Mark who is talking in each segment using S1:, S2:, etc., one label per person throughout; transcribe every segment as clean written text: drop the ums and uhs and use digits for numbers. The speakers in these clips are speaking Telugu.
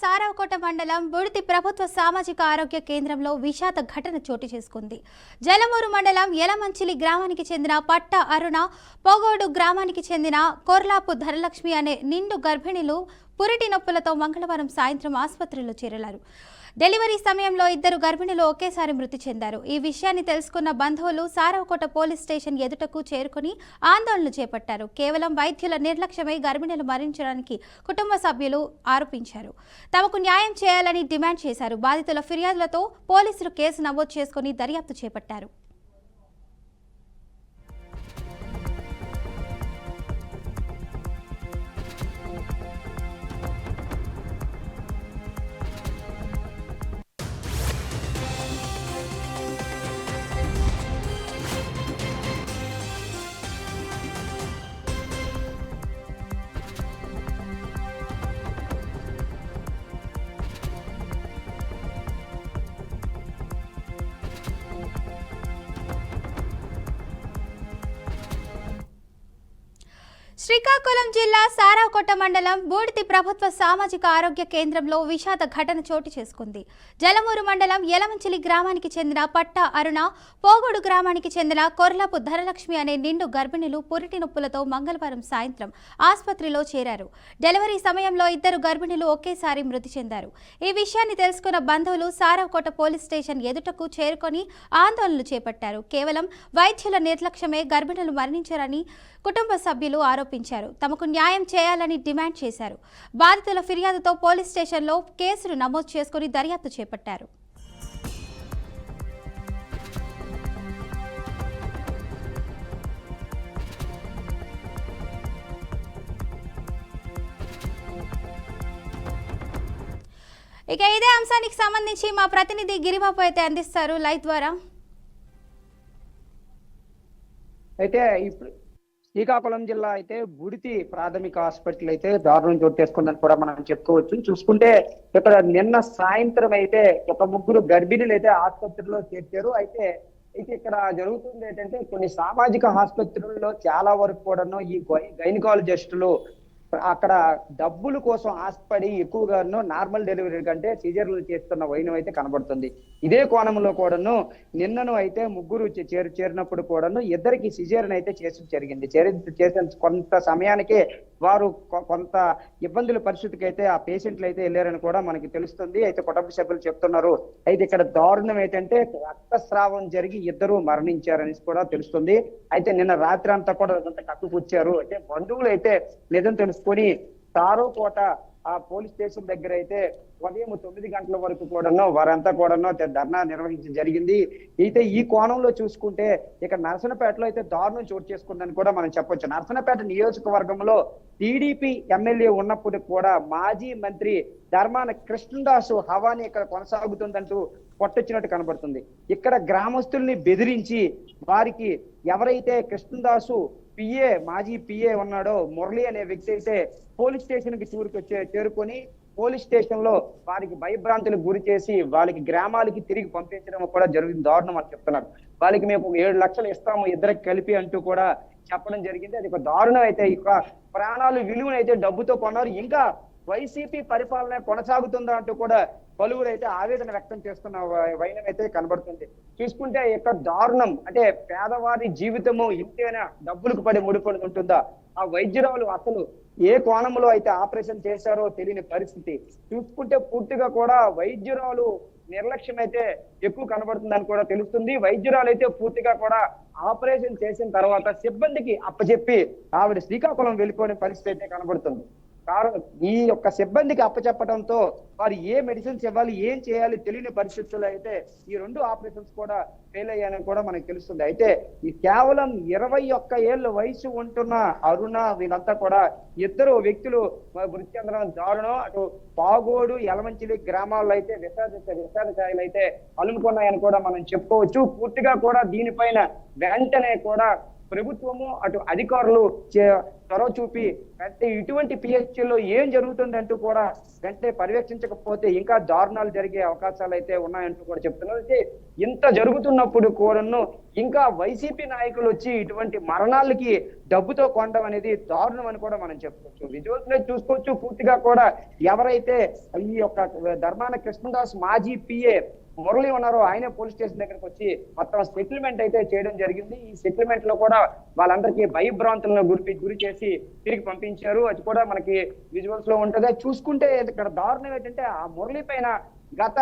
S1: సారావకోట మండలం బుడితి ప్రభుత్వ సామాజిక ఆరోగ్య కేంద్రంలో విషాద ఘటన చోటు చేసుకుంది. జలమూరు మండలం యలమంచిలి గ్రామానికి చెందిన పట్ట అరుణ, పోగోడు గ్రామానికి చెందిన కొర్లాపు ధనలక్ష్మి అనే నిండు గర్భిణులు పురిటి నొప్పులతో మంగళవారం సాయంత్రం ఆసుపత్రిలో చేరారు. డెలివరీ సమయంలో ఇద్దరు గర్భిణులు ఒకేసారి మృతి చెందారు. ఈ విషయాన్ని తెలుసుకున్న బంధువులు సారావకోట పోలీస్ స్టేషన్ ఎదుటకు చేరుకుని ఆందోళన చేపట్టారు. కేవలం వైద్యుల నిర్లక్ష్యమై గర్భిణులు మరణించడానికి కుటుంబ సభ్యులు ఆరోపించారు. తమకు న్యాయం చేయాలని డిమాండ్ చేశారు. బాధితుల ఫిర్యాదులతో పోలీసులు కేసు నమోదు చేసుకుని దర్యాప్తు చేపట్టారు. శ్రీకాకుళం జిల్లా సారావకోట మండలం బూడితి ప్రభుత్వ సామాజిక ఆరోగ్య కేంద్రంలో విషాద ఘటన చోటు చేసుకుంది. జలమూరు మండలం యలమంచిలి గ్రామానికి చెందిన పట్ట అరుణ, పోగోడు గ్రామానికి చెందిన కొర్లాపు ధనలక్ష్మి అనే నిండు గర్భిణులు పురిటి నొప్పులతో మంగళవారం సాయంత్రం ఆసుపత్రిలో చేరారు. డెలివరీ సమయంలో ఇద్దరు గర్భిణులు ఒకేసారి మృతి చెందారు. ఈ విషయాన్ని తెలుసుకున్న బంధువులు సారావకోట పోలీస్ స్టేషన్ ఎదుటకు చేరుకొని ఆందోళనలు చేపట్టారు. కేవలం వైద్యుల నిర్లక్ష్యమే గర్భిణులు మరణించారని కుటుంబ సభ్యులు ఆరోపించారు. తమకు న్యాయం చేయాలని డిమాండ్ చేశారు. బాధితుల ఫిర్యాదుతో పోలీస్ స్టేషన్లో కేసులు నమోదు చేసుకుని దర్యాప్తు చేపట్టారు. ఇక ఇదే అంశానికి సంబంధించి మా ప్రతినిధి గిరిబాబు అయితే అందిస్తారు లైవ్ ద్వారా.
S2: అయితే ఇప్పుడు శ్రీకాకుళం జిల్లా అయితే బుడితి ప్రాథమిక హాస్పిటల్ అయితే దారుణం చోటు చేసుకుందని కూడా మనం చెప్పుకోవచ్చు. చూసుకుంటే ఇక్కడ నిన్న సాయంత్రం అయితే ఒక ముగ్గురు గర్భిణులు అయితే ఆసుపత్రిలో చేర్చారు. అయితే ఇక్కడ జరుగుతుంది ఏంటంటే కొన్ని సామాజిక ఆసుపత్రుల్లో చాలా వరకు కూడాను ఈ గైనకాలజిస్టులు అక్కడ డబ్బుల కోసం ఆశపడి ఎక్కువగాను నార్మల్ డెలివరీ కంటే సిజర్లు చేస్తున్న వైనం అయితే కనబడుతుంది. ఇదే కోణంలో కూడాను నిన్నను అయితే ముగ్గురు చేరినప్పుడు కూడాను ఇద్దరికి సిజర్ని అయితే జరిగింది. చేసిన కొంత సమయానికే వారు కొంత ఇబ్బందుల పరిస్థితికి అయితే ఆ పేషెంట్లు అయితే వెళ్ళారని కూడా మనకి తెలుస్తుంది. అయితే కుటుంబ సభ్యులు చెప్తున్నారు. అయితే ఇక్కడ దారుణం ఏంటంటే రక్తస్రావం జరిగి ఇద్దరు మరణించారని కూడా తెలుస్తుంది. అయితే నిన్న రాత్రి అంతా కూడా కట్టుపుచ్చారు. అయితే బంధువులు అయితే నిజం తెలుసుకొని సారావకోట ఆ పోలీస్ స్టేషన్ దగ్గర అయితే ఉదయం 9 గంటల వరకు కూడాను వారంతా కూడాను ధర్నా నిర్వహించడం జరిగింది. అయితే ఈ కోణంలో చూసుకుంటే ఇక్కడ నరసనపేటలో అయితే దారుణం చోటు చేసుకుందని కూడా మనం చెప్పొచ్చు. నరసనపేట నియోజకవర్గంలో టీడీపీ ఎమ్మెల్యే ఉన్నప్పుడు కూడా మాజీ మంత్రి ధర్మాన కృష్ణదాసు హవాని ఇక్కడ కొనసాగుతుందంటూ కొట్టొచ్చినట్టు కనబడుతుంది. ఇక్కడ గ్రామస్తుల్ని బెదిరించి వారికి ఎవరైతే కృష్ణదాసు మాజీ పిఏ ఉన్నాడో మురళి అనే వ్యక్తి అయితే పోలీస్ స్టేషన్ కి చేరుకొని పోలీస్ స్టేషన్ లో వారికి భయభ్రాంతులకు గురి చేసి వాళ్ళకి గ్రామాలకి తిరిగి పంపించడం కూడా జరిగింది. దారుణం అని చెప్తున్నారు. వాళ్ళకి మేము 7 లక్షలు ఇస్తాము ఇద్దరికి కలిపి అంటూ కూడా చెప్పడం జరిగింది. అది ఒక దారుణం. అయితే ఇక ప్రాణాలు విలువను అయితే డబ్బుతో కొన్నారు. ఇంకా వైసీపీ పరిపాలన కొనసాగుతుందా అంటూ కూడా పలువురు అయితే ఆవేదన వ్యక్తం చేస్తున్న వైనం అయితే కనబడుతుంది. చూసుకుంటే యొక్క దారుణం అంటే పేదవారి జీవితము ఇంతేనా డబ్బులకు పడి ముడిపడి ఉంటుందా? ఆ వైద్యురాలు అసలు ఏ కోణంలో అయితే ఆపరేషన్ చేశారో తెలియని పరిస్థితి. చూసుకుంటే పూర్తిగా కూడా వైద్యురాలు నిర్లక్ష్యం అయితే ఎక్కువ కనబడుతుందని కూడా తెలుస్తుంది. వైద్యురాలు అయితే పూర్తిగా కూడా ఆపరేషన్ చేసిన తర్వాత సిబ్బందికి అప్పచెప్పి ఆవిడ శ్రీకాకుళం వెళ్ళిపోయిన పరిస్థితి అయితే కనబడుతుంది. ఈ యొక్క సిబ్బందికి అప్పచెప్పడంతో వారు ఏ మెడిసిన్స్ ఇవ్వాలి ఏం చేయాలి తెలియని పరిస్థితుల్లో అయితే ఈ 2 ఆపరేషన్స్ కూడా ఫెయిల్ అయ్యాయని కూడా మనకు తెలుస్తుంది. అయితే ఈ కేవలం 21 ఏళ్ళ వయసు ఉంటున్న అరుణ వీళ్ళంతా కూడా ఇద్దరు వ్యక్తులు మృతి చెందడం దారుణం. అటు పాగోడు యలమంచిలి గ్రామాల్లో అయితే విషాద ఛాయలు అయితే అలుముకున్నాయని కూడా మనం చెప్పుకోవచ్చు. పూర్తిగా కూడా దీనిపైన వెంటనే కూడా ప్రభుత్వము అటు అధికారులు చొరవ చూపి అంటే ఇటువంటి పిహెచ్లో ఏం జరుగుతుందంటూ కూడా వెంటనే పర్యవేక్షించకపోతే ఇంకా దారుణాలు జరిగే అవకాశాలు అయితే ఉన్నాయంటూ కూడా చెప్తున్నారు. అయితే ఇంత జరుగుతున్నప్పుడు కూడాను ఇంకా వైసీపీ నాయకులు వచ్చి ఇటువంటి మరణాలకి డబ్బుతో కొనడం అనేది దారుణం అని కూడా మనం చెప్పుకోవచ్చు. విజువల్స్ చూసుకోవచ్చు. పూర్తిగా కూడా ఎవరైతే ఈ యొక్క ధర్మాన కృష్ణదాస్ మాజీ పిఏ మురళి ఉన్నారో ఆయన పోలీస్ స్టేషన్ దగ్గరకు వచ్చి మొత్తం సెటిల్మెంట్ అయితే చేయడం జరిగింది. ఈ సెటిల్మెంట్ లో కూడా వాళ్ళందరికీ భయభ్రాంతులను గురి చేసి తిరిగి పంపించారు. అది కూడా మనకి విజువల్స్ లో ఉంటది. చూసుకుంటే ఇక్కడ దారుణం ఏంటంటే ఆ మురళి పైన గత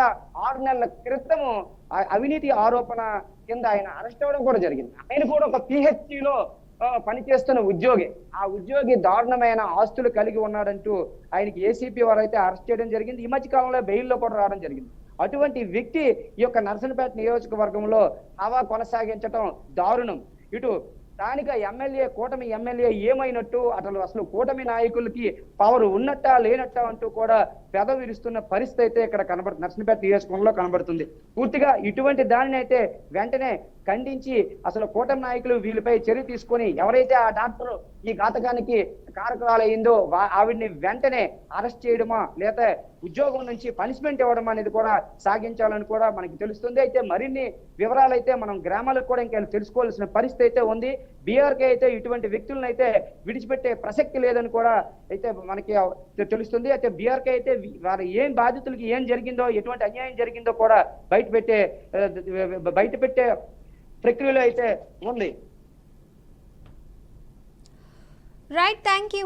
S2: 6 నెలల క్రితము అవినీతి ఆరోపణ కింద ఆయన అరెస్ట్ అవ్వడం కూడా జరిగింది. ఆయన కూడా ఒక పిహెచ్సిలో పనిచేస్తున్న ఉద్యోగి. ఆ ఉద్యోగి దారుణమైన ఆస్తులు కలిగి ఉన్నాడంటూ ఆయనకి ఏసీపీ వారు అయితే అరెస్ట్ చేయడం జరిగింది. ఈ మధ్య కాలంలో బెయిల్లో కూడా రావడం జరిగింది. అటువంటి వ్యక్తి ఈ యొక్క నర్సన్నపేట నియోజకవర్గంలో హవా కొనసాగించడం దారుణం. ఇటు స్థానిక ఎమ్మెల్యే కూటమి ఎమ్మెల్యే ఏమైనట్టు అసలు కూటమి నాయకులకి పవర్ ఉన్నట్టా లేనట్టా అంటూ కూడా పెద విరుస్తున్న పరిస్థితి అయితే ఇక్కడ కనబడుతుంది. నర్సన్నపేట నియోజకవర్గంలో కనబడుతుంది. పూర్తిగా ఇటువంటి దానిని అయితే వెంటనే ఖండించి అసలు కూటమి నాయకులు వీళ్ళపై చర్య తీసుకొని ఎవరైతే ఆ డాక్టర్ ఈ ఘాతకానికి కారకురాలయ్యిందో ఆవిడ్ని వెంటనే అరెస్ట్ చేయడమా లేదా ఉద్యోగం నుంచి పనిష్మెంట్ ఇవ్వడం అనేది కూడా సాగించాలని కూడా మనకి తెలుస్తుంది. అయితే మరిన్ని వివరాలు అయితే మనం గ్రామాలకు కూడా ఇంకా తెలుసుకోవాల్సిన పరిస్థితి అయితే ఉంది. బీఆర్కే అయితే ఇటువంటి వ్యక్తులను అయితే విడిచిపెట్టే ప్రసక్తి లేదని కూడా అయితే మనకి తెలుస్తుంది. అయితే బీఆర్కే అయితే వారి ఏం బాధితులకి ఏం జరిగిందో ఎటువంటి అన్యాయం జరిగిందో కూడా బయట పెట్టే ప్రక్రియలో అయితే ఉంది.
S1: Right, thank you.